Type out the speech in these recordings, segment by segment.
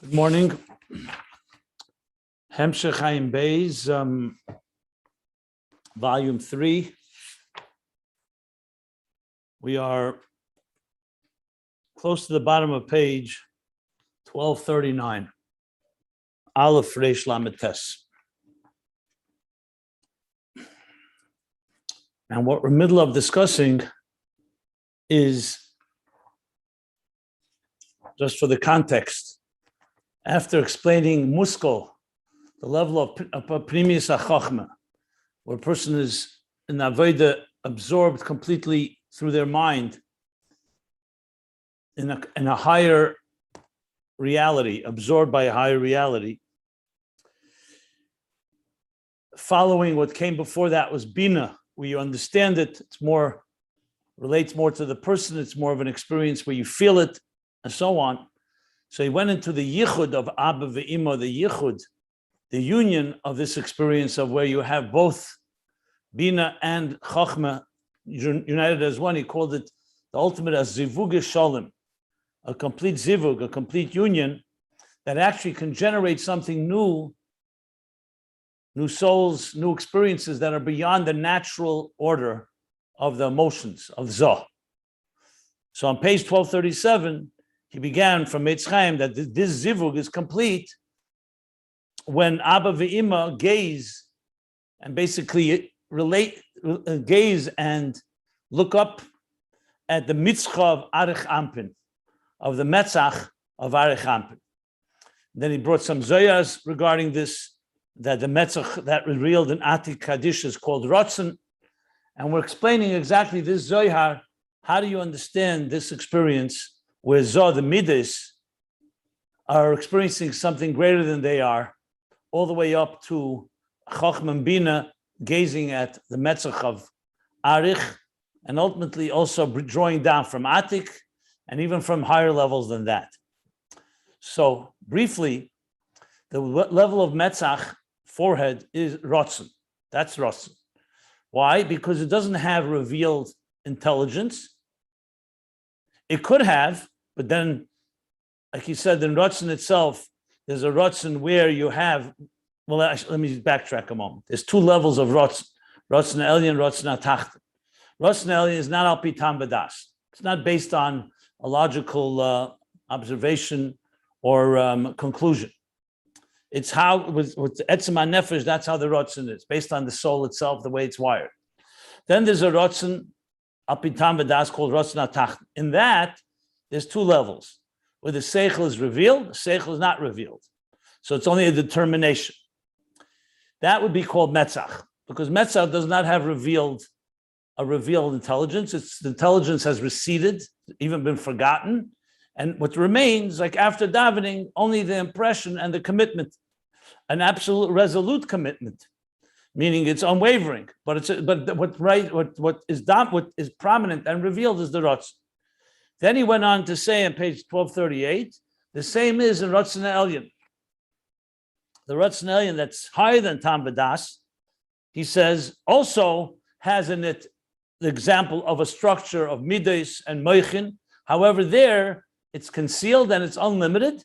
Good morning. Ayin Beis, volume 3. We are close to the bottom of page 1239. Aleph Reish Lamed Tes. And what we're in the middle of discussing is, just for the context, after explaining muskal, the level of Pnimius Chochma, where a person is in Avodah absorbed completely through their mind in a higher reality, absorbed by a higher reality. Following what came before that was Bina, where you understand it, relates more to the person, it's more of an experience where you feel it, and so on. So he went into the yichud of Abba ve'Ima, the yichud, the union of this experience of where you have both Bina and Chochma united as one. He called it the ultimate as zivug shalom, a complete zivug, a complete union that actually can generate something new souls, new experiences that are beyond the natural order of the emotions of Zoh. So on page 1237, he began from Eitz Chaim that this zivug is complete when Abba ve'Ima gaze and basically gaze and look up at the mitzvah of Arich Ampin, of the Metzach of Arich Ampin. Then he brought some zoyas regarding this, that the Metzach that revealed in Atik Kaddish is called Rotzen. And we're explaining exactly this zoyar. How do you understand this experience where Zoh, the Midas, are experiencing something greater than they are, all the way up to Chochma and Bina, gazing at the Metzach of Arich, and ultimately also drawing down from Atik, and even from higher levels than that. So, briefly, the level of Metzach, forehead, is Rotzen. That's Rotzen. Why? Because it doesn't have revealed intelligence. It could have, but then, like he said, in Rotzen itself, there's a Rotzen where you have, well, actually, let me backtrack a moment. There's two levels of Rotzen. Rotzen Elyon, Rotzen Atachten. Rotzen Elyon is not al pi tam v'das. It's not based on a logical observation or conclusion. It's how, with Etzem HaNefesh, that's how the Rotzen is, based on the soul itself, the way it's wired. Then there's a Rotzen al pi tam v'das called Rotzen Atachten. In that, there's two levels. Where the Seichel is revealed, the Seichel is not revealed. So it's only a determination. That would be called Metzach, because Metzach does not have a revealed intelligence. The intelligence has receded, even been forgotten. And what remains, like after davening, only the impression and the commitment, an absolute resolute commitment, meaning it's unwavering. But what is prominent and revealed is the Rotz. Then he went on to say on page 1238, the same is in Rotzen Elyon. The Rotzen Elyon that's higher than Tam V'das, he says, also has in it the example of a structure of Midas and Moichin. However, there it's concealed and it's unlimited.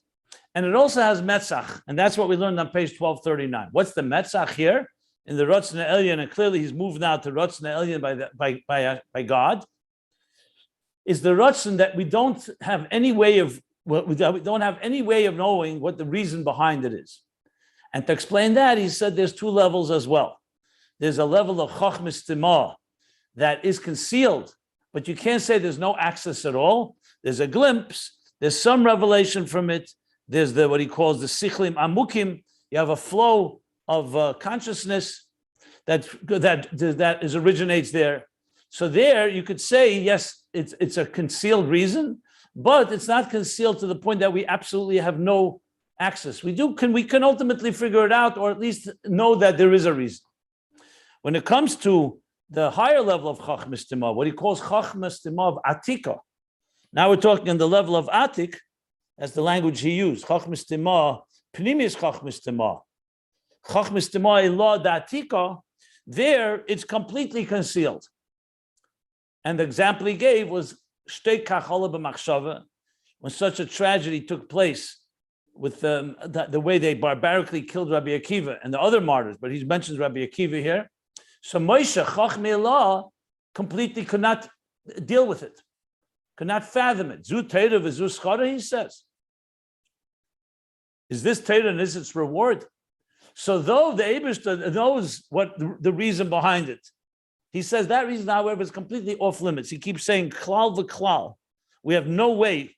And it also has Metzach. And that's what we learned on page 1239. What's the Metzach here? In the Rotzen Elyon, and clearly he's moved now to Rotzen Elyon by God. Is the Rotzen that we don't have any way of knowing what the reason behind it is. And to explain that, he said there's two levels as well. There's a level of Chochma Stim'aah that is concealed, but you can't say there's no access at all. There's a glimpse, there's some revelation from it. There's what he calls the Sichlim Amukim. You have a flow of consciousness that originates there. So there you could say, yes, it's a concealed reason, but it's not concealed to the point that we absolutely have no access. We can ultimately figure it out, or at least know that there is a reason. When it comes to the higher level of Chochma Stim'aah, what he calls Chochma Stim'aah of Atika, now we're talking on the level of Atik, that's the language he used. Chochma Stim'aah, Pnimius Chochma Stim'aah. Chochma Stim'aah Ilah Da'atika, there it's completely concealed. And the example he gave was Shtei Kach Ola B'Machshava, when such a tragedy took place with the way they barbarically killed Rabbi Akiva and the other martyrs, but he mentions Rabbi Akiva here. So Moshe, Chochma Allah, completely could not deal with it, could not fathom it. Zu Torah v'zu schara, he says. Is this Torah and is its reward? So though the Eibishter knows what the reason behind it, he says that reason, however, is completely off limits. He keeps saying klal v'klal. We have no way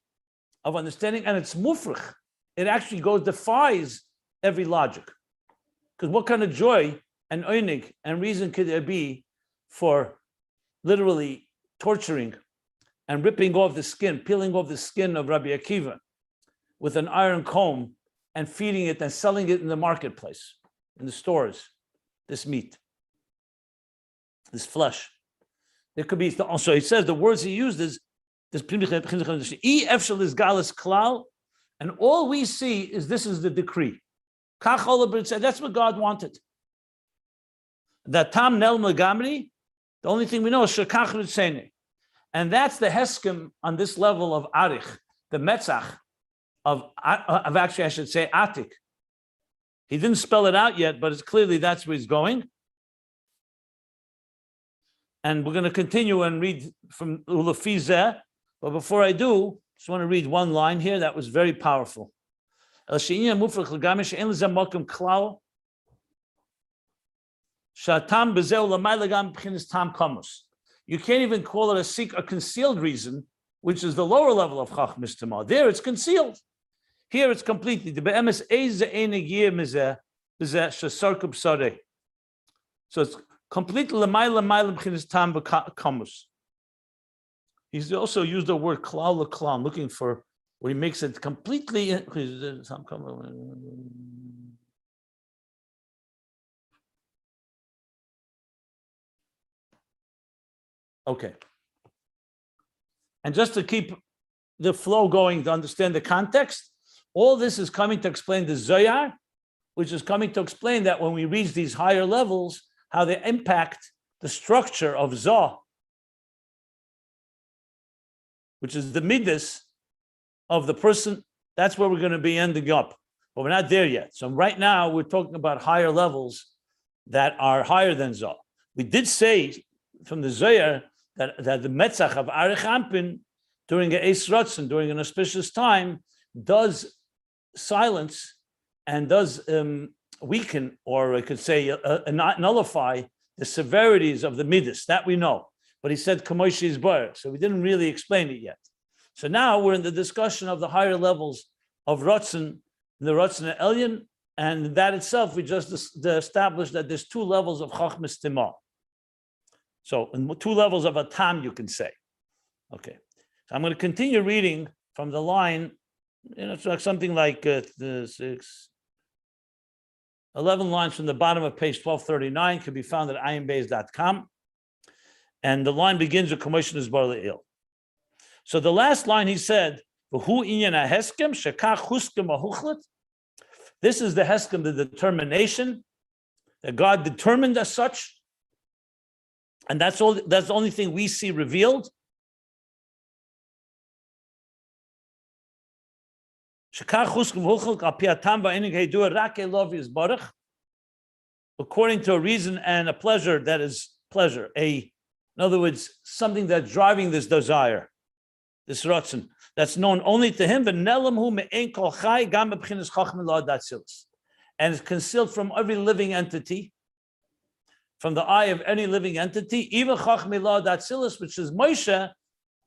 of understanding, and it's mufrich. It actually defies every logic. Because what kind of joy and oinig and reason could there be for literally torturing and ripping off the skin, peeling off the skin of Rabbi Akiva with an iron comb and feeding it and selling it in the marketplace, in the stores, this meat, this flesh. There could be, also he says the words he used is, this and all we see is this is the decree. That's what God wanted. That tam nel megamri, the only thing we know is shekach ritzene. And that's the heskim on this level of arich, the metzach of actually I should say atik. He didn't spell it out yet, but it's clearly that's where he's going. And we're going to continue and read from Ulafizeh. But before I do, just want to read one line here that was very powerful. You can't even call it a concealed reason, which is the lower level of Chochma Stim'aah. There it's concealed. Here it's completely. So it's completely tam kamus. He's also used the word klal l'klal. I'm looking for where he makes it completely. Okay. And just to keep the flow going, to understand the context, all this is coming to explain the Zohar, which is coming to explain that when we reach these higher levels, how they impact the structure of Zoh, which is the midas of the person. That's where we're going to be ending up. But we're not there yet. So right now, we're talking about higher levels that are higher than Zoh. We did say from the Zohar that the Metzach of Arich Ampin during an Eis Ratzon, during an auspicious time, does silence and does weaken, or I could say nullify the severities of the midas. That we know. But he said Kamoshi is bar, so we didn't really explain it yet. So now we're in the discussion of the higher levels of Ratzon, the Ratzon Elyon, and that itself we just established that there's two levels of Chochma Stim'aah. So in two levels of a tam, you can say. Okay, so I'm going to continue reading from the line. It's like something like 11 lines from the bottom of page 1239 can be found at ayinbeis.com. And the line begins with commission is bar le'il. So the last line he said, "V'hu inyan haheskem shekach huskem ahuchlet." This is the heskem, the determination that God determined as such, and that's all. That's the only thing we see revealed. Shekach huskem ahuchlet al pi hatam va'enig heidu rak elov yizbarach, according to a reason and a pleasure that is pleasure. In other words, something that's driving this desire, this ratzon, that's known only to him. And it's concealed from every living entity, from the eye of any living entity, even Chochma La'ad, which is Moshe.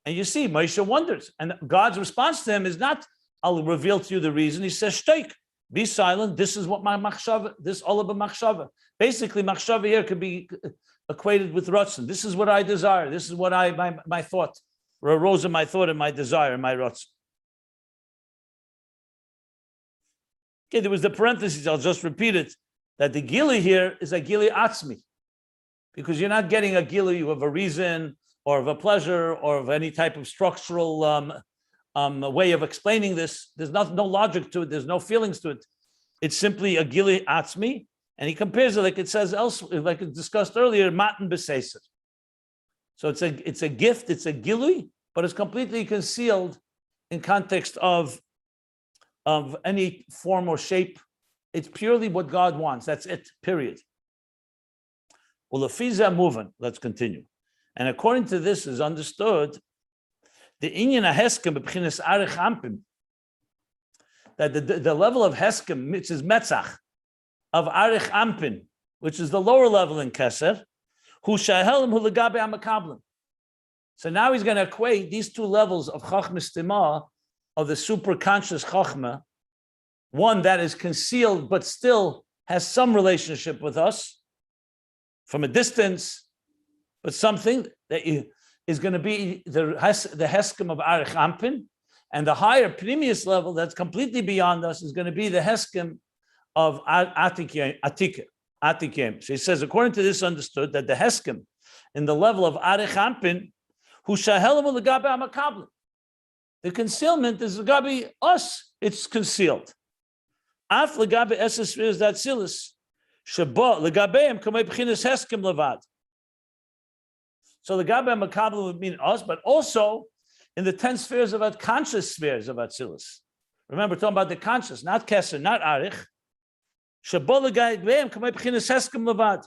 And you see, Moshe wonders. And God's response to him is not, I'll reveal to you the reason. He says, Shtoik, be silent. This is what my machshava, this olaba machshava. Basically, machshava here could be equated with ratzon. This is what I desire. This is what my thought, arose in my thought and my desire, my ratzon. Okay, there was the parentheses. I'll just repeat it. That the gili here is a gili atzmi, because you're not getting a gili of a reason or of a pleasure or of any type of structural way of explaining this. There's no logic to it. There's no feelings to it. It's simply a gili atzmi. And he compares it like it says elsewhere, like it's discussed earlier, matan b'seiser. So it's a gift, it's a gilui, but it's completely concealed in context of of any form or shape. It's purely what God wants. That's it, period. Well, Lefiza movement, let's continue. And according to this is understood the inyan heskem b'chinas arich ampim, that the level of heskem, which is metzach, of arich ampin, which is the lower level in keser, hu shahelim hu legabe amakablim. So now he's going to equate these two levels of Chochma Stim'aah, of the superconscious Chochma, one that is concealed but still has some relationship with us from a distance, but something that is going to be the Heskem of Arich Ampin, and the higher Pnimius level that's completely beyond us is going to be the Heskem of Atikim. So he says, according to this, understood that the Heskem in the level of Arich Ampin, who shahelim legabe amakablim, the concealment is legabe us, it's concealed. Af legabe eses spheres that silis, shaba legabeim kamei b'chinas Heskem levad. So the Gabe Makabla would mean us, but also in the 10 spheres of conscious spheres of Atzilus. Remember, talking about the conscious, not Keser, not Arich. Shabbat Gabeim Kamei B'chinas Heskem Levad.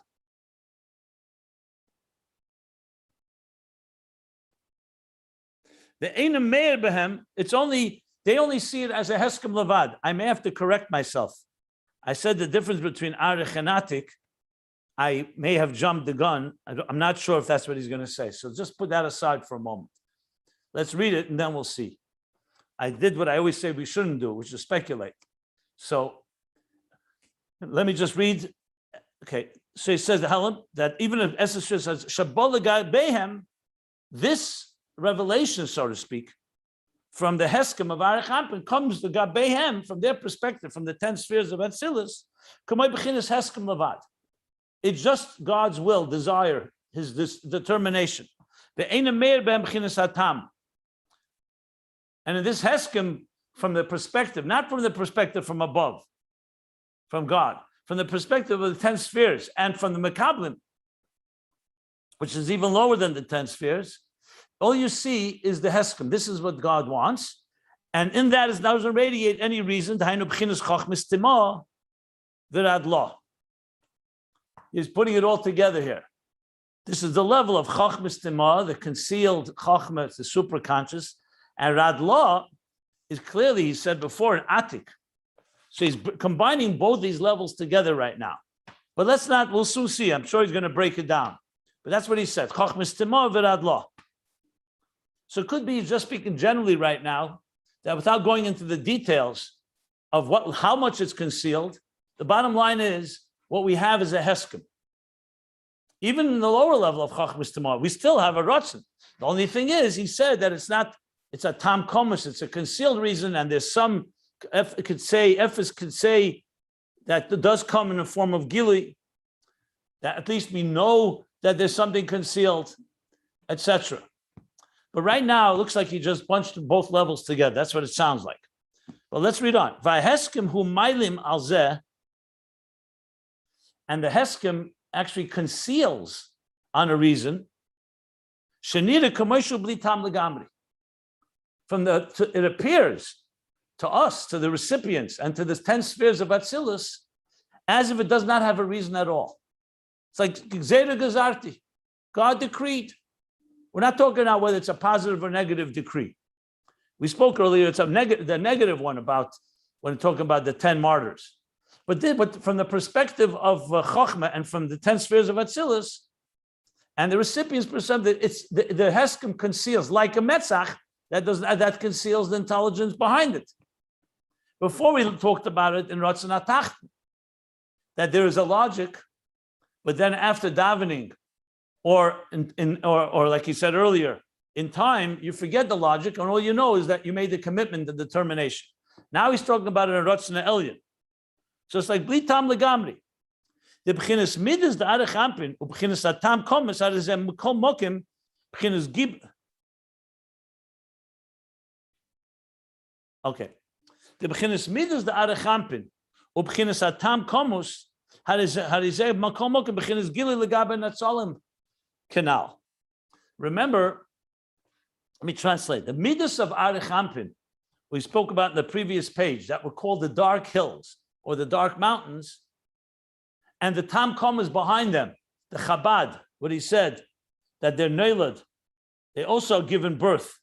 The Einam Meir Behem, they only see it as a Heskem Levad. I may have to correct myself. I said the difference between Arich and Atik. I may have jumped the gun. I'm not sure if that's what he's going to say. So just put that aside for a moment. Let's read it and then we'll see. I did what I always say we shouldn't do, which is speculate. So let me just read. Okay. So he says that even if Esther says, Shabbat Behem, this revelation, so to speak, from the Heskem of Arich Ampin comes the Gabehem from their perspective, from the 10 spheres of Atzilus, Kamei B'chinas Heskem Levad. It's just God's will, desire, this determination. The Einam Meir Behem B'chinas Hatam. And in this Heskem, from the perspective, not from the perspective from above, from God, from the perspective of the 10 spheres and from the Mekablim, which is even lower than the 10 spheres, all you see is the Heskem. This is what God wants. And in that is doesn't radiate any reason. Hainu B'chinas Chochma Stim'aah V'rad Law. He's putting it all together here. This is the level of Chochma Stim'aah, the concealed Chochma, the supraconscious, and Rad Law is clearly, he said before, an Atik. So he's combining both these levels together right now. But we'll soon see. I'm sure he's going to break it down. But that's what he said, Chochma Stim'aah V'rad Law. So it could be, just speaking generally right now, that without going into the details of how much it's concealed, the bottom line is, what we have is a Heskem. Even in the lower level of Chochma Stim'aah, we still have a Ratzon. The only thing is, he said that it's a Tam Komus, it's a concealed reason, and there's some, Ephes could say that it does come in the form of Gili, that at least we know that there's something concealed, etc. But right now, it looks like he just bunched both levels together. That's what it sounds like. But let's read on. V'heskem hu mailim al zeh. And the Heskem actually conceals on a reason. Shenira commercial bli tam legamri. It appears to us, to the recipients, and to the 10 spheres of Atzilus, as if it does not have a reason at all. It's like Gzeira Gazarti. God decreed. We're not talking about whether it's a positive or negative decree. We spoke earlier, it's the negative one about when talking about the 10 martyrs. But from the perspective of Chochma and from the 10 spheres of Atzilus, and the recipient's perspective, it's the Heskem conceals, like a Metzach, that conceals the intelligence behind it. Before we talked about it in Ratzon HaTacht, that there is a logic, but then after davening, or like he said earlier, in time, you forget the logic, and all you know is that you made the commitment, the determination. Now he's talking about it in Ratzon HaElyon. So it's like bli tam legamri. The b'chinas midas the arich ampin u b'chinas atam komes arizem kol mokim b'chinas gib. Okay. The b'chinas midas the arich ampin u b'chinas atam komus harizem kol mokim b'chinas gili legabe natzalim canal. Remember, let me translate. The midas of arich ampin we spoke about in the previous page that were called the dark hills or the dark mountains, and the Tam Kom is behind them, the Chabad, what he said, that they're Neilad, they also are given birth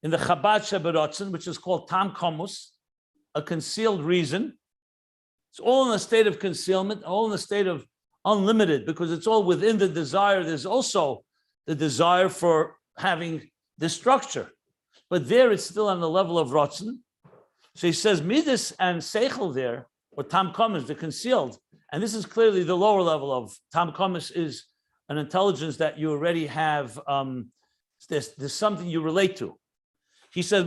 in the Chabad Sheberotzen, which is called Tam Komus, a concealed reason. It's all in a state of concealment, all in a state of unlimited, because it's all within the desire. There's also the desire for having this structure. But there it's still on the level of Rotzen. So he says Midas and Seichel there, or Tam Komus, they're concealed. And this is clearly the lower level of Tam Komus is an intelligence that you already have, there's something you relate to. He says,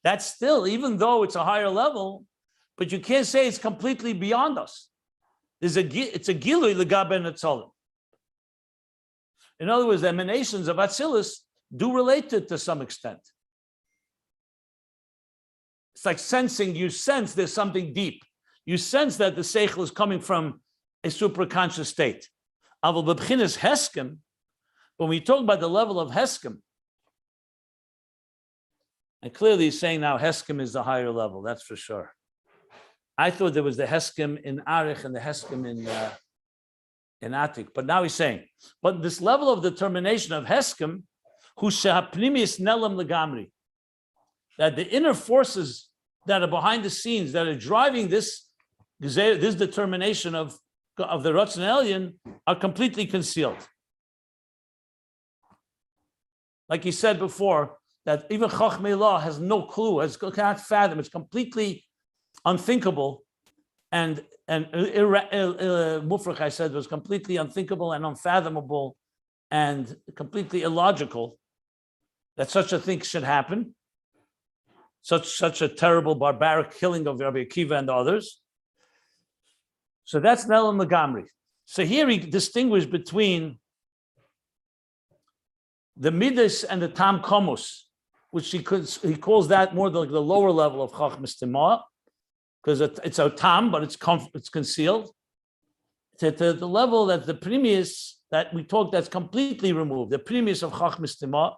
that's still, even though it's a higher level, but you can't say it's completely beyond us. It's a gilui legabe netzolim. In other words, the emanations of Atzilus do relate to it to some extent. It's like sensing, you sense there's something deep. You sense that the seichel is coming from a supraconscious state. Aval b'bchinas heskem, when we talk about the level of heskem, and clearly he's saying now heskem is the higher level, that's for sure. I thought there was the heskem in Arich and the heskem in Atik, but now he's saying, but this level of determination of heskem, hu shehapnimis nelam legamri, that the inner forces that are behind the scenes that are driving this determination of the Ratzon Elyon are completely concealed. Like he said before, that even Chochma law has no clue, cannot fathom. It's completely unthinkable, and Mufrach, I said, was completely unthinkable and unfathomable and completely illogical that such a thing should happen. Such a terrible, barbaric killing of Rabbi Akiva and others. So that's Nelam Lagamri. So here he distinguished between the Midas and the Tam Komus, which he calls that more like the lower level of Chochma Stim'aah, because it's a Tam, but it's concealed, to the level that the premise that we talked, that's completely removed, the premise of Chochma Stim'aah.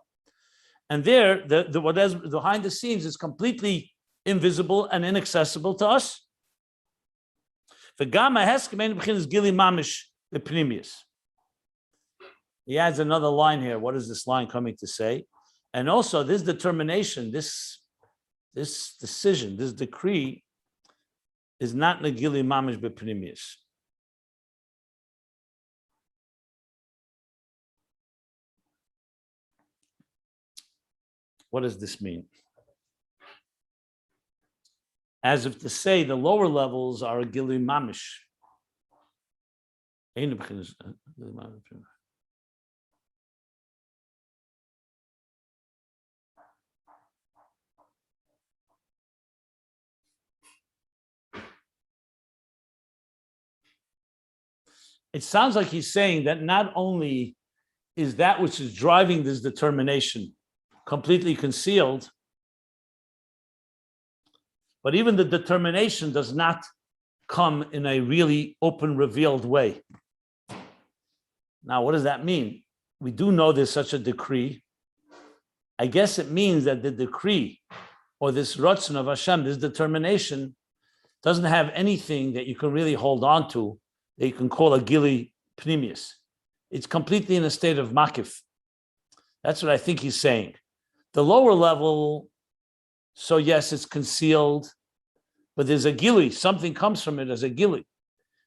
And there, what is behind the scenes is completely invisible and inaccessible to us. He adds another line here. What is this line coming to say? And also this determination, this decision, this decree is not negili mamish bepnimius. What does this mean? As if to say the lower levels are a gili mamish. It sounds like he's saying that not only is that which is driving this determination completely concealed, but even the determination does not come in a really open, revealed way. Now, what does that mean? We do know there's such a decree. I guess it means that the decree or this Ratzon of Hashem, this determination, doesn't have anything that you can really hold on to that you can call a gili pnimius. It's completely in a state of makif. That's what I think he's saying. The lower level, so yes, it's concealed, but there's a gili, something comes from it as a gili,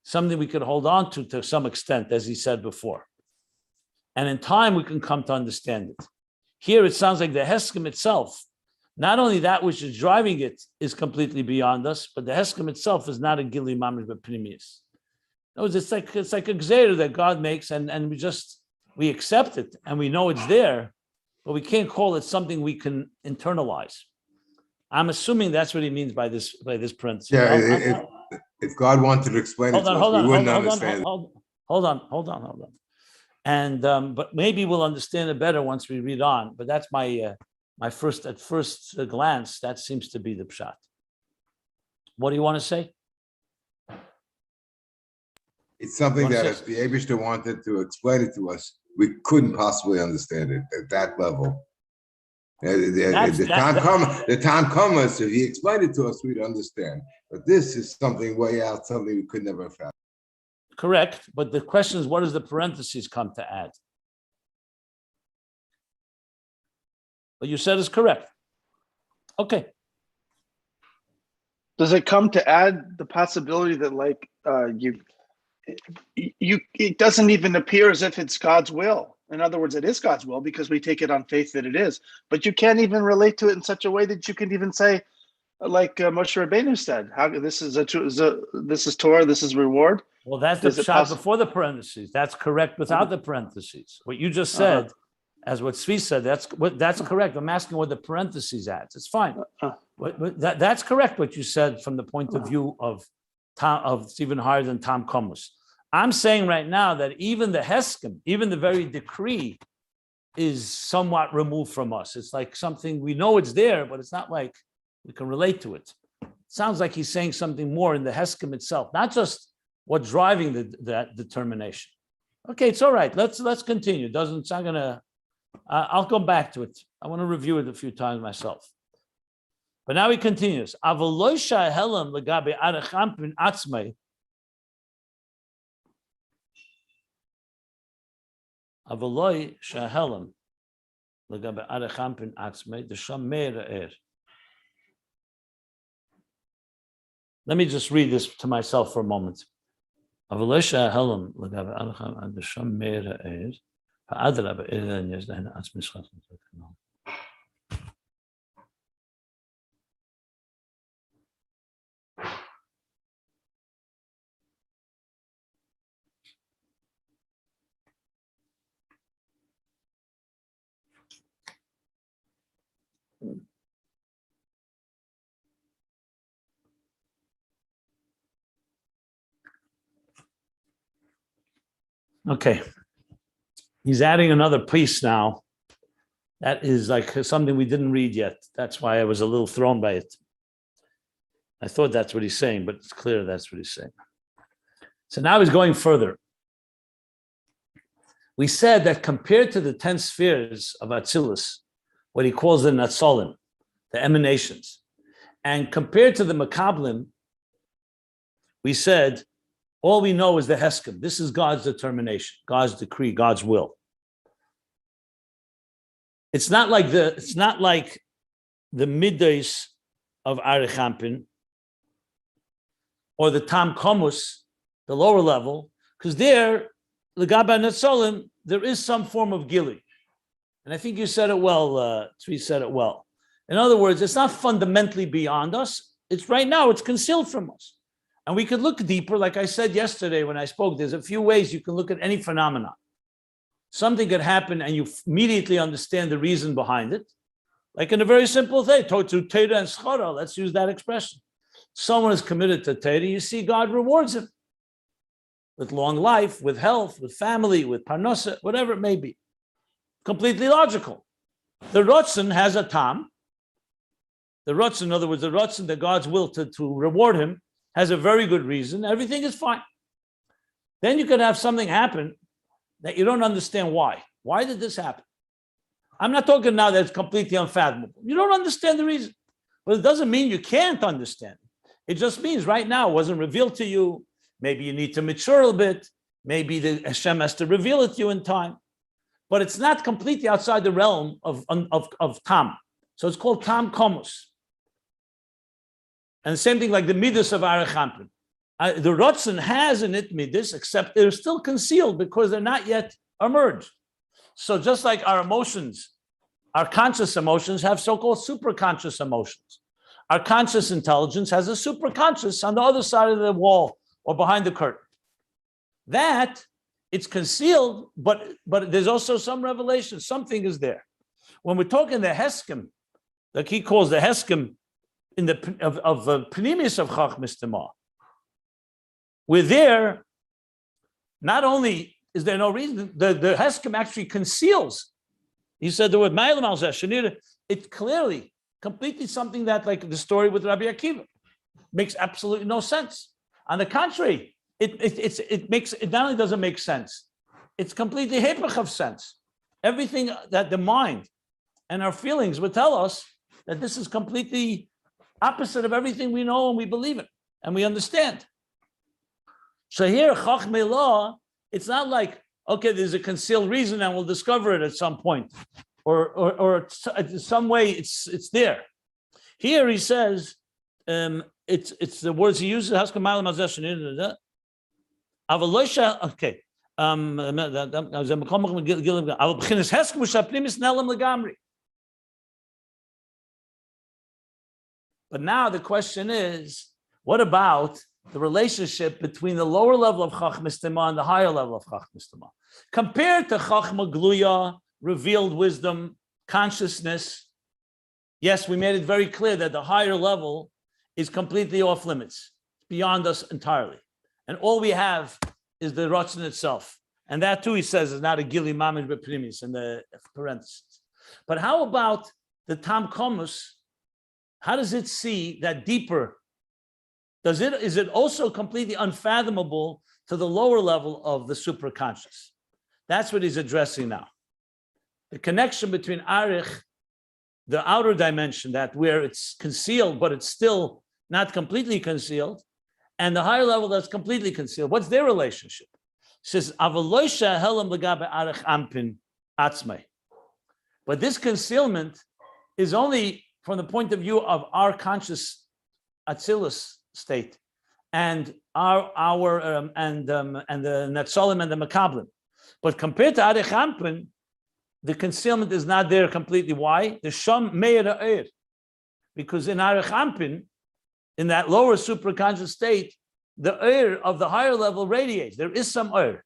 something we could hold on to some extent, as he said before. And in time, we can come to understand it. Here, it sounds like the Heskem itself, not only that which is driving it is completely beyond us, but the Heskem itself is not a gili mamish but pnimius. In other words, it's like a gzeira that God makes, and we accept it, and we know it's there, but we can't call it something we can internalize. I'm assuming that's what he means by this principle. Yeah, if God wanted to explain it to us, we wouldn't understand. Hold on. And but maybe we'll understand it better once we read on. But that's my first glance. That seems to be the pshat. What do you want to say? It's something that if the Eibishter wanted to explain it to us, we couldn't possibly understand it at that level. The time comes, if he explained it to us, we'd understand. But this is something way out, something we could never have found. Correct, but the question is, what does the parentheses come to add? What you said is correct. Okay. Does it come to add the possibility that it doesn't even appear as if it's God's will? In other words, it is God's will because we take it on faith that it is. But you can't even relate to it in such a way that you can even say, like Moshe Rabbeinu said, "How this is this is Torah, this is reward." Well, that's the pshat before the parentheses. That's correct without the parentheses. What you just said, as what Tzvi said, that's correct. I'm asking what the parentheses adds. It's fine. That's correct. What you said from the point of view of Stephen Hard and Tom Comus. I'm saying right now that even the Heskim, even the very decree, is somewhat removed from us. It's like something we know it's there, but it's not like we can relate to it. It sounds like he's saying something more in the Heskim itself, not just what's driving that determination. Okay, it's all right. Let's continue. It's not gonna. I'll come back to it. I want to review it a few times myself. But now he continues. Avaloi shahelam legabe arachampin atzmei. Avaloi shahelam legabe arachampin atzmei desham me'er. Let me just read this to myself for a moment. Avaloi shahelam legabe arachampin desham me'er. Okay. He's adding another piece now. That is like something we didn't read yet. That's why I was a little thrown by it. I thought that's what he's saying, but it's clear that's what he's saying. So now he's going further. We said that compared to the 10 spheres of Atzilus, what he calls the Natzolim, the emanations, and compared to the Makablim, we said all we know is the Heskim. This is God's determination, God's decree, God's will. It's not like the middays of Arichampin or the Tam Komus, the lower level, because there, L'Gaba Netzolim, there is some form of gili. And I think you said it well, Tzvi said it well. In other words, it's not fundamentally beyond us. It's right now, it's concealed from us. And we could look deeper, like I said yesterday when I spoke, there's a few ways you can look at any phenomenon. Something could happen and you immediately understand the reason behind it. Like in a very simple thing, to Teda and Schara, let's use that expression. Someone is committed to Teda, you see God rewards him with long life, with health, with family, with parnosa, whatever it may be. Completely logical. The Rotzen has a tam. The Rotzen, in other words, the Rotzen, the God's will to reward him, has a very good reason. Everything is fine. Then you could have something happen that you don't understand why. Why did this happen? I'm not talking now that it's completely unfathomable. You don't understand the reason. But it doesn't mean you can't understand. It just means right now it wasn't revealed to you. Maybe you need to mature a little bit. Maybe the Hashem has to reveal it to you in time. But it's not completely outside the realm of Tam. So it's called Tam Komus. And the same thing like the Midas of Arachampin. The Rotzen has in it Midas, except they're still concealed because they're not yet emerged. So just like our emotions, our conscious emotions have so-called supraconscious emotions. Our conscious intelligence has a supraconscious on the other side of the wall or behind the curtain. That, it's concealed, but there's also some revelation. Something is there. When we're talking the Heskim, like he calls the Heskim in the Pnimius of Chochma Stim'aah, we're there, not only is there no reason, the Heskim actually conceals. He said the word Ma'alim al Zeh, it's clearly, completely something that, like the story with Rabbi Akiva, makes absolutely no sense. On the contrary, it not only doesn't make sense, it's completely hepech of sense. Everything that the mind and our feelings would tell us that this is completely opposite of everything we know and we believe in and we understand. So here, Chochma law, it's not like, okay, there's a concealed reason and we'll discover it at some point, or some way it's there. Here he says, it's the words he uses. Okay. But now the question is, what about the relationship between the lower level of Chochma Stim'aah and the higher level of Chochma Stim'aah? Compared to Chochma Gluya, revealed wisdom, consciousness, yes, we made it very clear that the higher level is completely off limits, beyond us entirely. And all we have is the Ratzon itself. And that too, he says, is not a Gili Mamid Beprimis in the parentheses. But how about the Tam Komus? How does it see that deeper? Is it also completely unfathomable to the lower level of the supraconscious? That's what he's addressing now. The connection between Arich, the outer dimension, that where it's concealed, but it's still not completely concealed, and the higher level that's completely concealed. What's their relationship? He says, Avaloisha helam legabe Arich ampin atzmei. But this concealment is only from the point of view of our conscious Atzilus state and the Netzolim and the Makablim. But compared to Arich ampin, the concealment is not there completely. Why? The Sham Meir Eir. Because in Arich ampin, in that lower supraconscious state, the Eir of the higher level radiates. There is some Eir.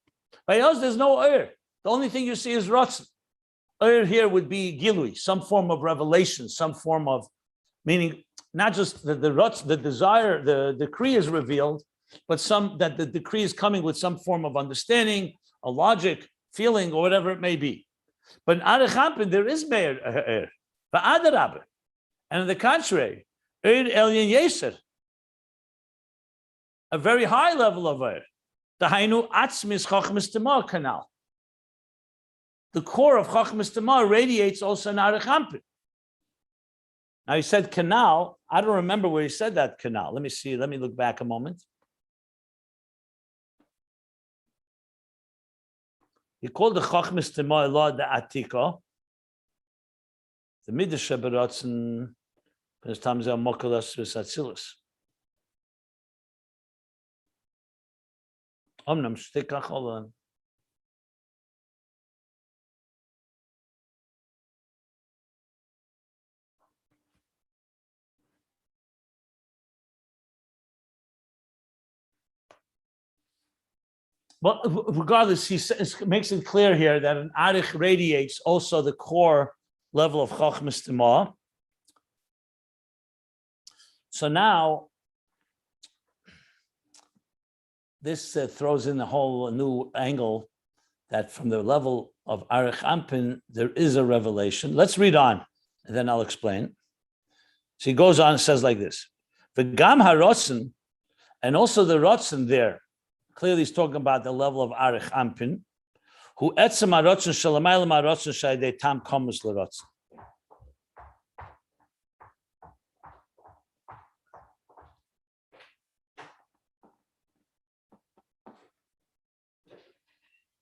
By us, there's no Eir. The only thing you see is Ratzon. Eir here would be Gilui, some form of revelation, some form of, meaning not just the desire, the decree is revealed, but that the decree is coming with some form of understanding, a logic, feeling, or whatever it may be. But in Arich ampin, there is Meir Eir. But Adarabah. And on the contrary, Eir Elyon Yeser, a very high level of Eir. The Hainu Atzmis Chochma Stim'aah canal. The core of Chochma Stim'aah radiates also in Arich ampin. Now he said canal. I don't remember where he said that canal. Let me see. Let me look back a moment. He called the Chochma Stim'aah law the Atika. The Midrash Beratzen, because Tamzel Mokalas Atzilus. Omnam Shtikach Olan. But regardless, he makes it clear here that an Arich radiates also the core level of Chochma Stim'aah. So now, this throws in a whole new angle that from the level of Arich ampin, there is a revelation. Let's read on, and then I'll explain. So he goes on and says like this, V'gam harotzen, and also the rotzen there, clearly he's talking about the level of Arich ampin, who etzem harotzen shalamaylam harotzen shayidei tam komus l'rotzen.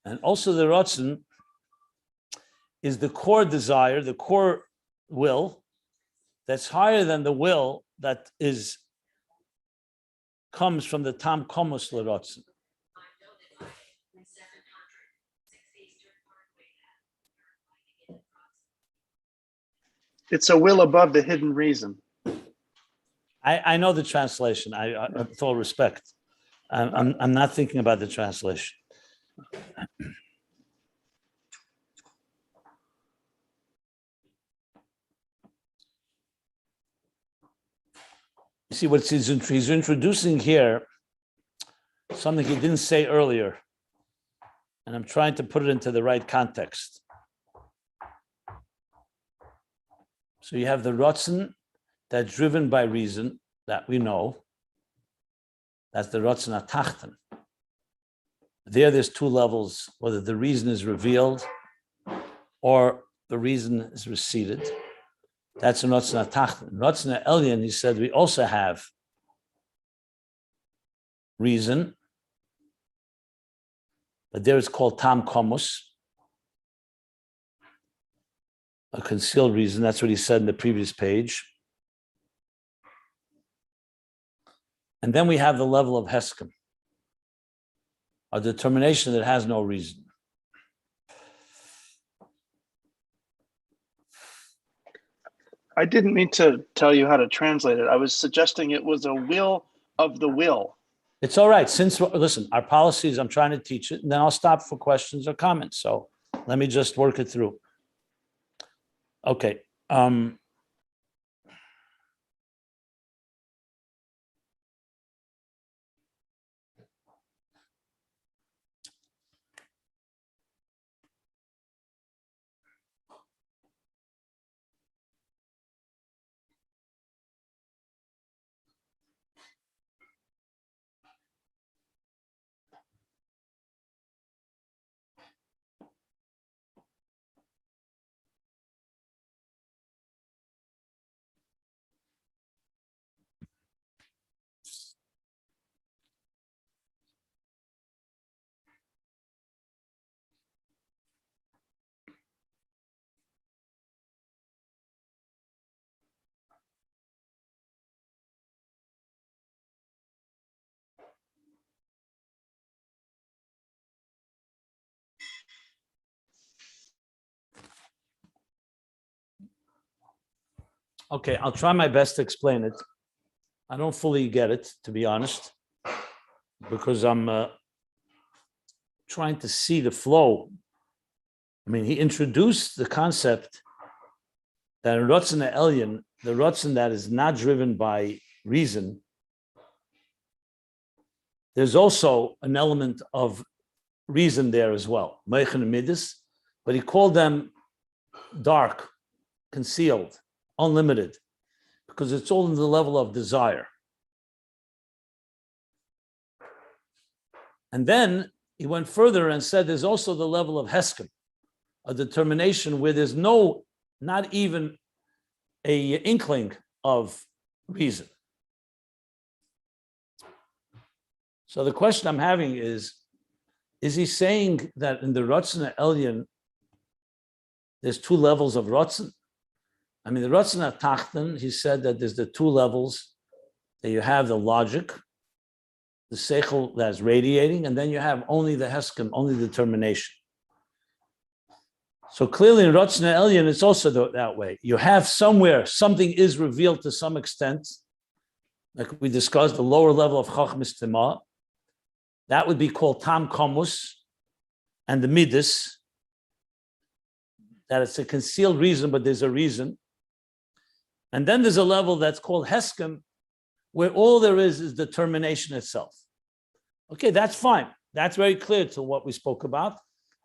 And also the Ratzon is the core desire, the core will that's higher than the will that comes from the Tam Komos LeRatzon. It's a will above the hidden reason. I know the translation. I with all respect, I'm not thinking about the translation. You see what he's introducing here, something he didn't say earlier, and I'm trying to put it into the right context. So you have the Ratzon that's driven by reason that we know. That's the Ratzon HaTachton. There's two levels, whether the reason is revealed or the reason is receded. That's in Ratzon HaTachton. Ratzon HaElyon, he said, we also have reason, but there it's called Tam Komus, a concealed reason. That's what he said in the previous page. And then we have the level of Heskem, a determination that has no reason. I didn't mean to tell you how to translate it. I was suggesting it was a will of the will. It's all right. Listen, our policy is I'm trying to teach it, and then I'll stop for questions or comments. So let me just work it through. Okay. Okay, I'll try my best to explain it. I don't fully get it, to be honest, because I'm trying to see the flow. I mean, he introduced the concept that in Ratzon HaElyon, the Ratzon that is not driven by reason, there's also an element of reason there as well, Meichen and Midas, but he called them dark, concealed, unlimited, because it's all in the level of desire. And then he went further and said there's also the level of Heskem, a determination where there's not even a inkling of reason. So the question I'm having is he saying that in the Ratzon HaElyon, there's two levels of Ratzon? I mean, the Ratzon HaTachton, he said that there's the two levels, that you have the logic, the seichel that's radiating, and then you have only the Heskem, only determination. So clearly in Ratzon HaElyon, it's also that way. You have somewhere, something is revealed to some extent, like we discussed, the lower level of Chochma Stim'aah. That would be called Tam Komus, and the Midas, that it's a concealed reason, but there's a reason. And then there's a level that's called Heskem, where all there is determination itself. Okay, that's fine. That's very clear to what we spoke about.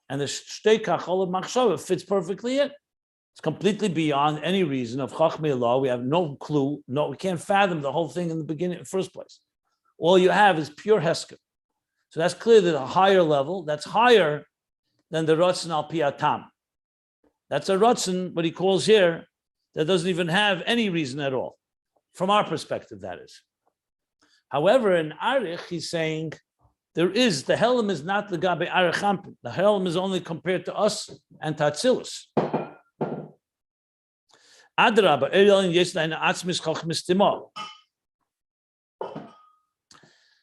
And the Shtei Kachol of Machshava fits perfectly in. It's completely beyond any reason of Chochma law. We have no clue. No, we can't fathom the whole thing in the beginning, in the first place. All you have is pure Heskem. So that's clear that a higher level, that's higher than the Ratzon al Pi Hatam. That's a Ratzon, what he calls here, that doesn't even have any reason at all. From our perspective, that is. However, in Arich, he's saying there is, the Helam is not the Gabe Arich Hampin. The Helam is only compared to us and to Atzilus. Adraba, Elyon Yeslein Atzmis Chochma Stim'aah.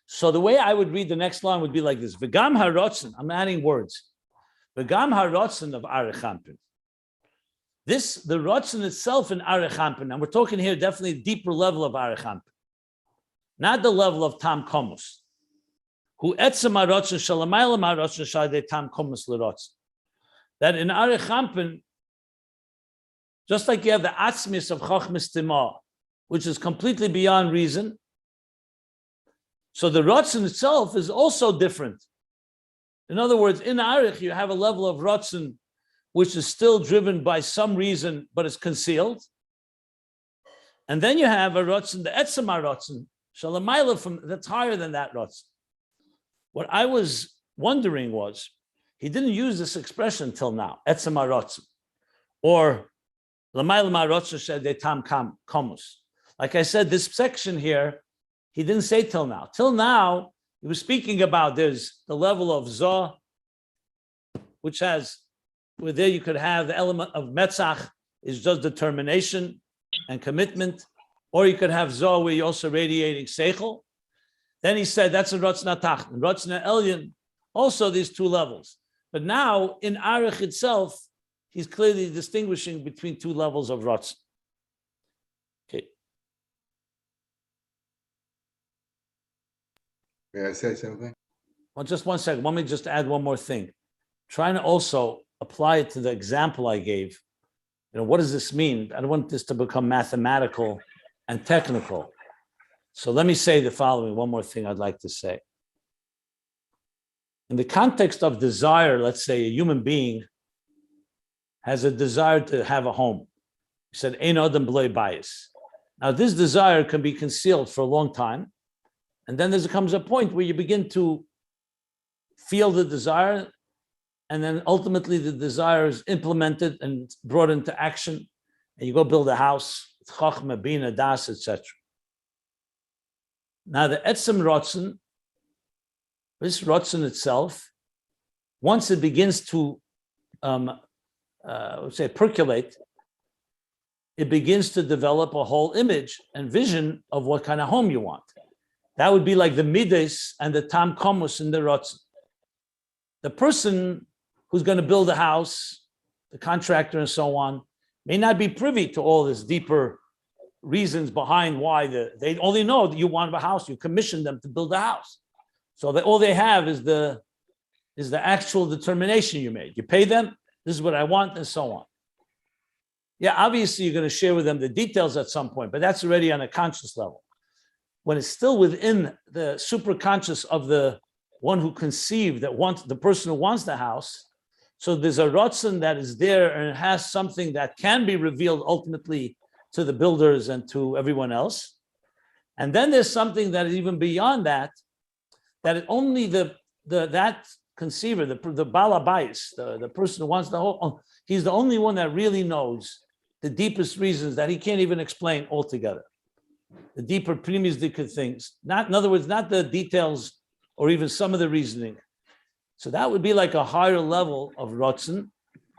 So the way I would read the next line would be like this. V'gam haratzon, I'm adding words. V'gam haratzon of Arich Hampin. This, the Ratzon itself in Arich Hampin, and we're talking here definitely a deeper level of Arich Hampin, not the level of Tam Komus. Who etzem haratzon shalamaylam haratzon shadei Tam Komus l'ratzon. That in Arich Hampin, just like you have the atzmis of Chochma Stim'aah, which is completely beyond reason, so the Ratzon itself is also different. In other words, in Arich, you have a level of Ratzon which is still driven by some reason, but it's concealed. And then you have a Ratzon, the Etzem HaRatzon, Shalamayla, from that's higher than that Ratzon. What I was wondering was, he didn't use this expression till now, etzem harotzen, or l'mayla ma'arotzen shedei tam komus. Like I said, this section here, he didn't say till now. Till now, he was speaking about there's the level of Zoh, which has, where there you could have the element of Metzach, is just determination and commitment, or you could have Zoh where you're also radiating Seichel. Then he said that's a Rotzna Tachten. Rotzna Elyon, also these two levels. But now in Arich itself, he's clearly distinguishing between two levels of Rotzna. Okay. May I say something? Well, just 1 second. Let me just add one more thing. Trying to also apply it to the example I gave. What does this mean? I don't want this to become mathematical and technical. So let me say the following, one more thing I'd like to say. In the context of desire, let's say a human being has a desire to have a home. He said, Ein Adam b'lo bayis. Now this desire can be concealed for a long time. And then there comes a point where you begin to feel the desire, and then ultimately the desire is implemented and brought into action, and you go build a house, Chochma, Bina, Das, etc. Now the Etzem Rotzen, this Rotzen itself, once it begins to percolate, it begins to develop a whole image and vision of what kind of home you want. That would be like the Midas and the Tam Komus in the Rotzen. The person who's going to build a house, the contractor and so on, may not be privy to all this deeper reasons behind why they only know that you want a house, you commission them to build a house. So all they have is the actual determination you made. You pay them, this is what I want, and so on. Yeah, obviously you're going to share with them the details at some point, but that's already on a conscious level. When it's still within the supraconscious of the one who conceived, the person who wants the house, so there's a rotzen that is there and it has something that can be revealed ultimately to the builders and to everyone else. And then there's something that is even beyond that only that conceiver, the balabais, the person who wants the whole, he's the only one that really knows the deepest reasons that he can't even explain altogether. The deeper primisdika things, in other words, not the details or even some of the reasoning. So that would be like a higher level of Rotzen.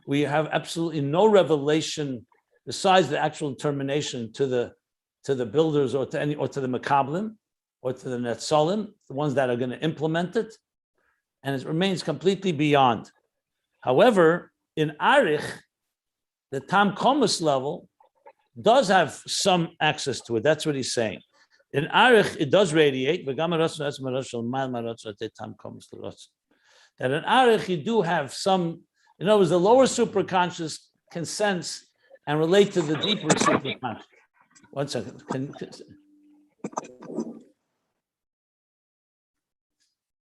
We have absolutely no revelation besides the actual determination to the builders or to the Makablim or to the Netzalim, the ones that are going to implement it, and it remains completely beyond. However, in Arich, the Tam Komus level does have some access to it. That's what he's saying. In Arich, it does radiate. That in Arich, you do have some, in other words, the lower superconscious can sense and relate to the deeper superconscious. 1 second.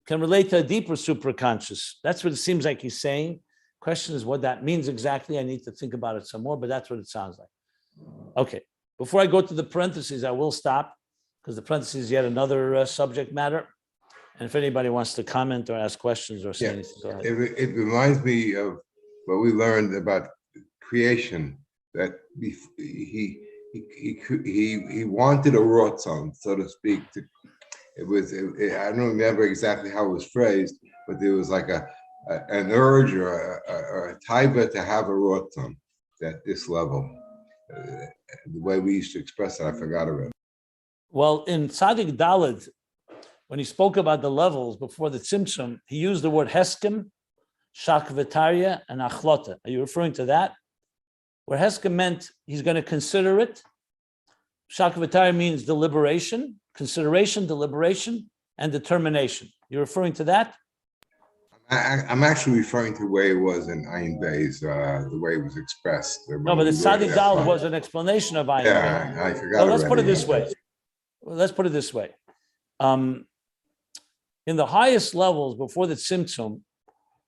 Can relate to a deeper superconscious. That's what it seems like he's saying. Question is what that means exactly. I need to think about it some more, but that's what it sounds like. Okay. Before I go to the parentheses, I will stop because the parentheses is yet another subject matter. And if anybody wants to comment or ask questions or say anything, go ahead. It reminds me of what we learned about creation, that he wanted a rotzon, so to speak. I don't remember exactly how it was phrased, but there was like an urge or a taiva to have a rotzon at this level. The way we used to express it, I forgot about. Well, in Tzadik Daled, when he spoke about the levels before the Tzimtzum, he used the word Heskem, Shakvetaria, and Achlota. Are you referring to that? Where Heskem meant he's going to consider it. Shakvetaria means deliberation, consideration, deliberation, and determination. You're referring to that? I'm actually referring to the way it was in Ayin Beis, the way it was expressed. No, but the Tzadik Daled was an explanation of Ayin Beis. Yeah, I forgot. So let's put it this way. In the highest levels before the Tzimtzum,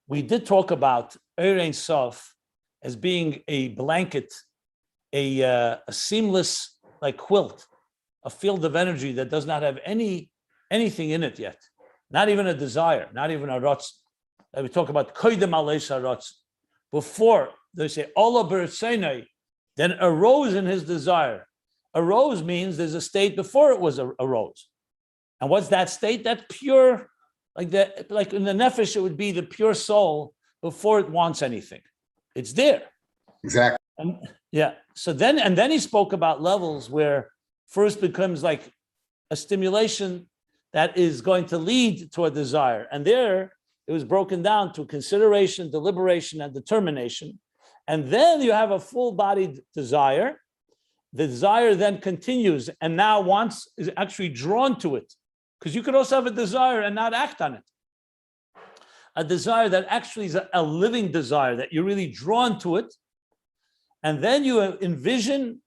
we did talk about Ein Sof as being a blanket, a seamless like quilt, a field of energy that does not have anything in it yet, not even a desire, not even a rotz. we talk about koydem aleis haratzon. Before they say Ola b'ritzenei, then arose in his desire. Arose means there's a state before it was arose. And what's that state? That pure, like in the nefesh, it would be the pure soul before it wants anything. It's there. Exactly. And so then he spoke about levels where first becomes like a stimulation that is going to lead to a desire. And there it was broken down to consideration, deliberation, and determination. And then you have a full-bodied desire. The desire then continues and now is actually drawn to it. Because you could also have a desire and not act on it. A desire that actually is a living desire, that you're really drawn to it. And then you envision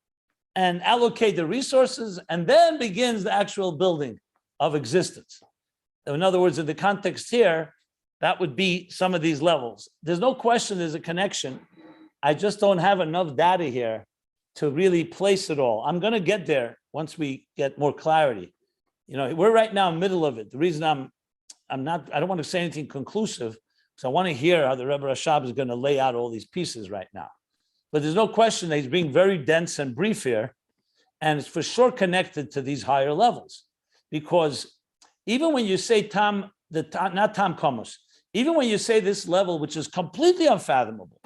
and allocate the resources, and then begins the actual building of existence. In other words, in the context here, that would be some of these levels. There's no question there's a connection. I just don't have enough data here to really place it all. I'm going to get there once we get more clarity. We're right now in the middle of it. The reason I don't want to say anything conclusive, because I want to hear how the Rebbe Rashab is going to lay out all these pieces right now. But there's no question that he's being very dense and brief here, and it's for sure connected to these higher levels. Because even when you say not Tam Komos, even when you say this level, which is completely unfathomable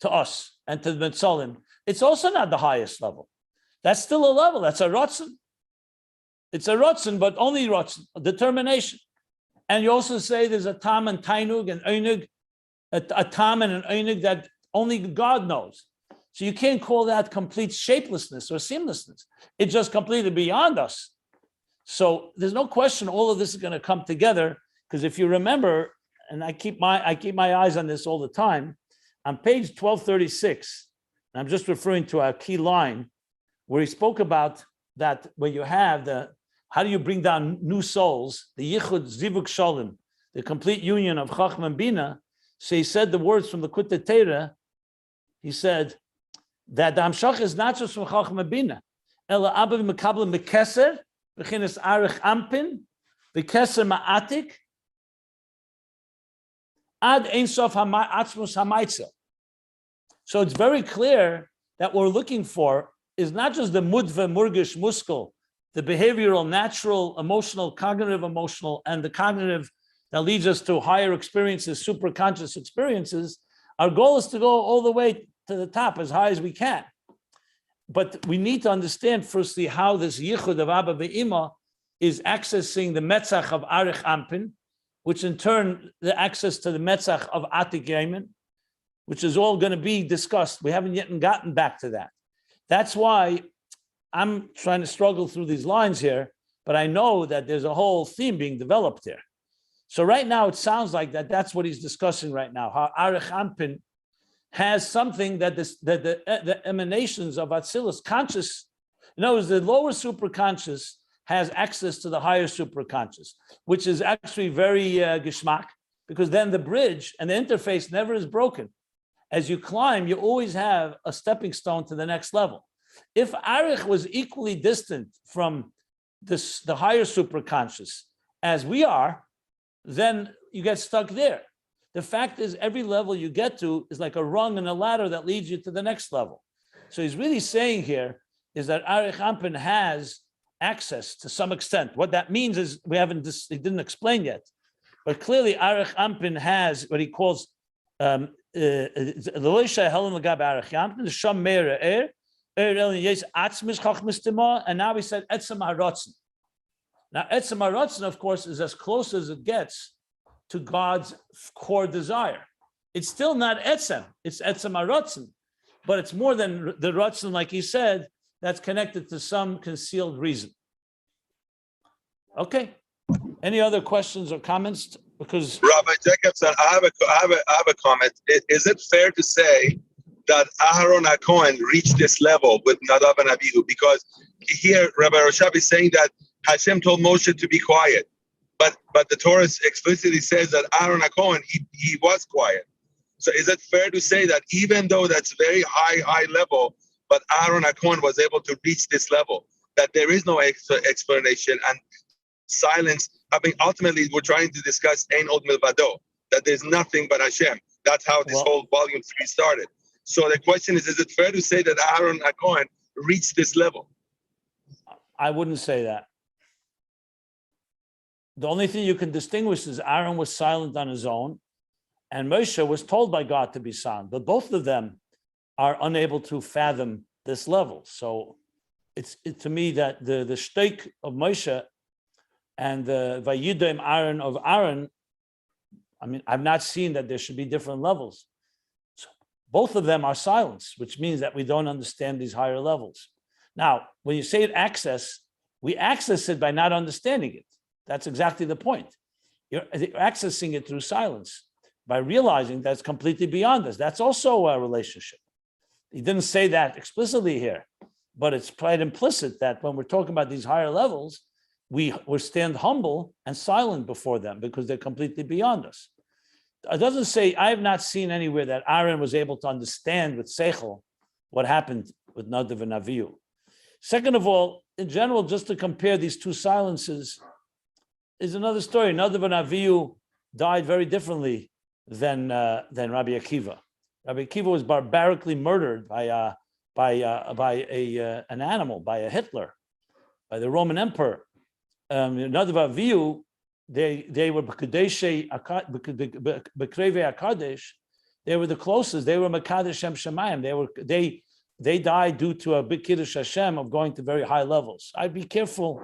to us and to the Metzolim, it's also not the highest level. That's still a level. That's a Rotzen. It's a Rotzen, but only Rotzen, determination. And you also say there's a Tam and Tainug and Einug, a Tam and an Einug that only God knows. So you can't call that complete shapelessness or seamlessness. It's just completely beyond us. So there's no question all of this is going to come together, because if you remember, and I keep my eyes on this all the time, on page 1236, and I'm just referring to a key line where he spoke about that when you have how do you bring down new souls, the Yichud Zivuk Shalom, the complete union of Chochma and Bina. So he said the words from the Kutei Torah. He said that the Hamshach is not just from Chochma and Bina. Ela Abba v'mekabel mekeser, v'chinas arich ampin, v'keser ma'atik, ad ein sof atzmus hamaitzel. So it's very clear that what we're looking for is not just the mudve murgish muskel, the behavioral, natural, emotional, cognitive, emotional, and the cognitive that leads us to higher experiences, supraconscious experiences. Our goal is to go all the way to the top, as high as we can. But we need to understand, firstly, how this yichud of Abba ve'ima is accessing the metzach of Arich Ampin, which in turn, the access to the metzach of Atik Yemen, which is all going to be discussed. We haven't yet gotten back to that. That's why I'm trying to struggle through these lines here, but I know that there's a whole theme being developed here. So right now, it sounds like that's what he's discussing right now, how Arich Ampin has something that the emanations of Atzilus conscious, in other words, the lower superconscious has access to the higher superconscious, which is actually very geschmack, because then the bridge and the interface never is broken. As you climb, you always have a stepping stone to the next level. If Arich was equally distant from the higher superconscious as we are, then you get stuck there. The fact is, every level you get to is like a rung in a ladder that leads you to the next level. So he's really saying here is that Arich Ampin has access to some extent. What that means is he didn't explain yet, but clearly Arich Ampin has what he calls and now we said etzem haratzon. Now etzem haratzon, of course, is as close as it gets to God's core desire. It's still not etzem, it's etzem haratzon, but it's more than the ratzon, like he said, that's connected to some concealed reason. Okay. Any other questions or comments? Because Rabbi Jacobson, I have a comment. Is it fair to say that Aharon HaKohen reached this level with Nadav and Abihu? Because here Rabbi Rashab is saying that Hashem told Moshe to be quiet, but the Torah explicitly says that Aharon HaKohen he was quiet. So is it fair to say that even though that's very high level, but Aharon HaKohen was able to reach this level, that there is no explanation and silence? I mean, ultimately, we're trying to discuss Ein Od Milvado. that there's nothing but Hashem. That's how this whole volume 3 started. So the question is it fair to say that Aaron HaKohen reached this level? I wouldn't say that. The only thing you can distinguish is Aaron was silent on his own, and Moshe was told by God to be silent. But both of them are unable to fathom this level. So it's to me that the shtick of Moshe and the Vayidem Aaron of Aaron, I mean, I've not seen that there should be different levels. So both of them are silence, which means that we don't understand these higher levels. Now, when you say it access, we access it by not understanding it. That's exactly the point. You're accessing it through silence by realizing that's completely beyond us. That's also a relationship. He didn't say that explicitly here, but it's quite implicit that when we're talking about these higher levels, we stand humble and silent before them because they're completely beyond us. It doesn't say, I have not seen anywhere that Aaron was able to understand with Seichel what happened with Nadav and Avihu. Second of all, in general, just to compare these two silences is another story. Nadav and Avihu died very differently than Rabbi Akiva. Rabbi Akiva was barbarically murdered by an animal, by a Hitler, by the Roman emperor. Nadav and Avihu, they were Bekrevei HaKadosh. They were the closest. They were Mekadesh Shem Shemayim. They died due to a big Kiddush Hashem of going to very high levels. I'd be careful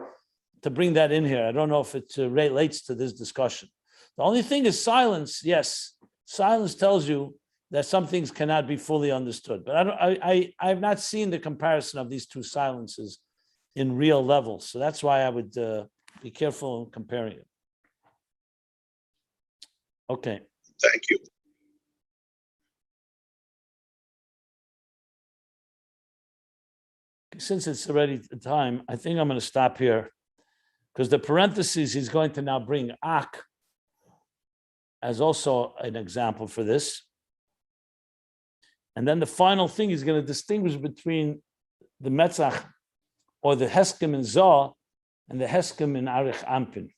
to bring that in here. I don't know if it relates to this discussion. The only thing is silence. Yes, silence tells you that some things cannot be fully understood. But I have not seen the comparison of these two silences in real levels. So that's why I would be careful in comparing it. Okay. Thank you. Since it's already time, I think I'm going to stop here because the parentheses he's going to now bring Ak as also an example for this. And then the final thing he's going to distinguish between the Metzach or the Heskem in Zoh and the Heskem in Arich Ampin.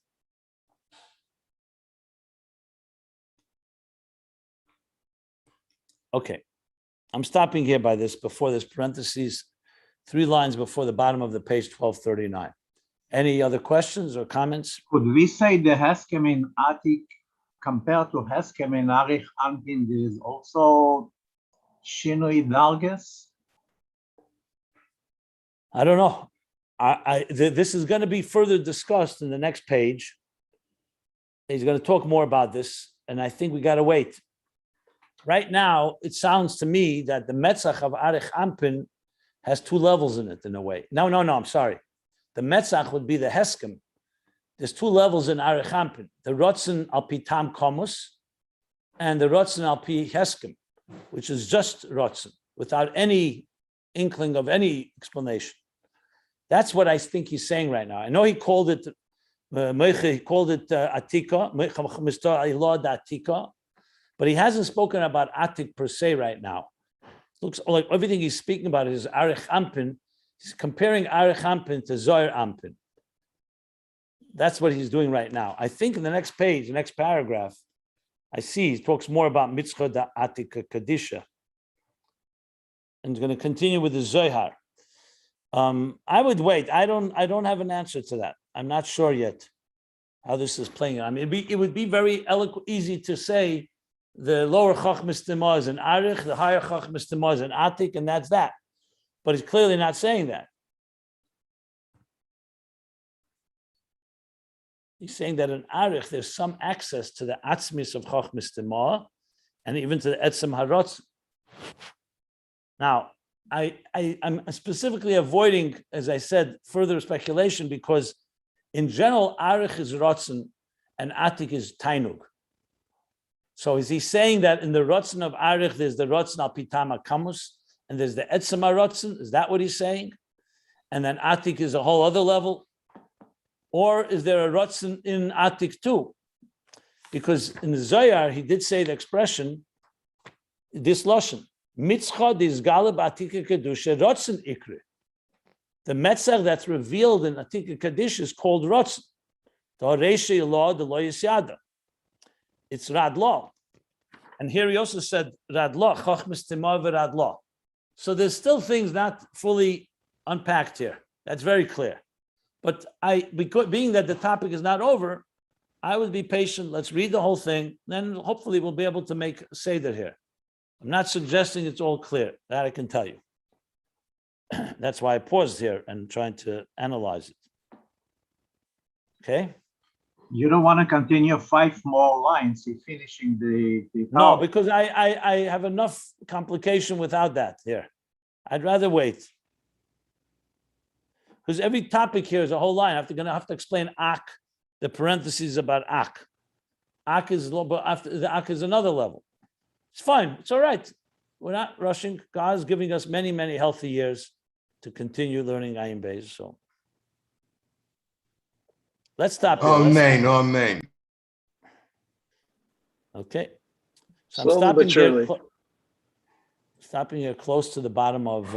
Okay, I'm stopping here by this, before this parentheses, 3 lines before the bottom of the page 1239. Any other questions or comments? Could we say the Heskem in Atik compared to Heskem in Arich Ampin, there is also Shinui Darges? I don't know. This is going to be further discussed in the next page. He's going to talk more about this, and I think we got to wait. Right now, it sounds to me that the Metzach of Arich Ampin has 2 levels in it, in a way. No, I'm sorry. The Metzach would be the Heskem. There's 2 levels in Arich Ampin. The Rotzen al pi Tam Komus and the Rotzen al pi Heskem, which is just Rotzen, without any inkling of any explanation. That's what I think he's saying right now. I know he called it Atika, Atika, but he hasn't spoken about Atik per se right now. Looks like everything he's speaking about is Arich Ampin. He's comparing Arich Ampin to Zohar Ampin. That's what he's doing right now. I think in the next page, the next paragraph, I see he talks more about Mitzchah da Atika Kadisha. And he's going to continue with the Zohar. I would wait. I don't have an answer to that. I'm not sure yet how this is playing. I mean, it would be very easy to say the lower Chochma Stim'aah is an Arich, the higher Chochma Stim'aah is an Atik, and that's that. But he's clearly not saying that. He's saying that in Arich, there's some access to the Atzmis of Chochma Stim'aah and even to the Etzem Harotz. Now, I'm specifically avoiding, as I said, further speculation because in general, Arich is Rotzen and Atik is Tainug. So is he saying that in the Rotzen of Arich, there's the Rotzen al Pitama Kamus, and there's the Etzem Rotzen? Is that what he's saying? And then Atik is a whole other level? Or is there a Rotzen in Atik too? Because in the Zohar, he did say the expression, this Lashon, Mitzchah dis Galeb Atika Kedusha Rotzen Ikri. The Metzach that's revealed in Atika Kaddish is called Rotzen. The Horeshi law, the Lo Yisyada. it's Rad Law. And here he also said Rad Law, Chochma Stim'aah v'Rad Law. So there's still things not fully unpacked here. That's very clear. But being that the topic is not over, I would be patient. Let's read the whole thing. Then hopefully we'll be able to make a seder here. I'm not suggesting it's all clear. That I can tell you. That's why I paused here and trying to analyze it. Okay? You don't want to continue 5 more lines in finishing the No, topic. because I have enough complication without that here. I'd rather wait. Because every topic here is a whole line. I'm going to have to explain ak, the parentheses about ak. Ak is a little bit after the ak is another level. It's fine. It's all right. We're not rushing. God is giving us many, many healthy years to continue learning Ayin Beis. So let's stop here. Amen, amen. Okay. So Slowly I'm but surely. stopping here close to the bottom of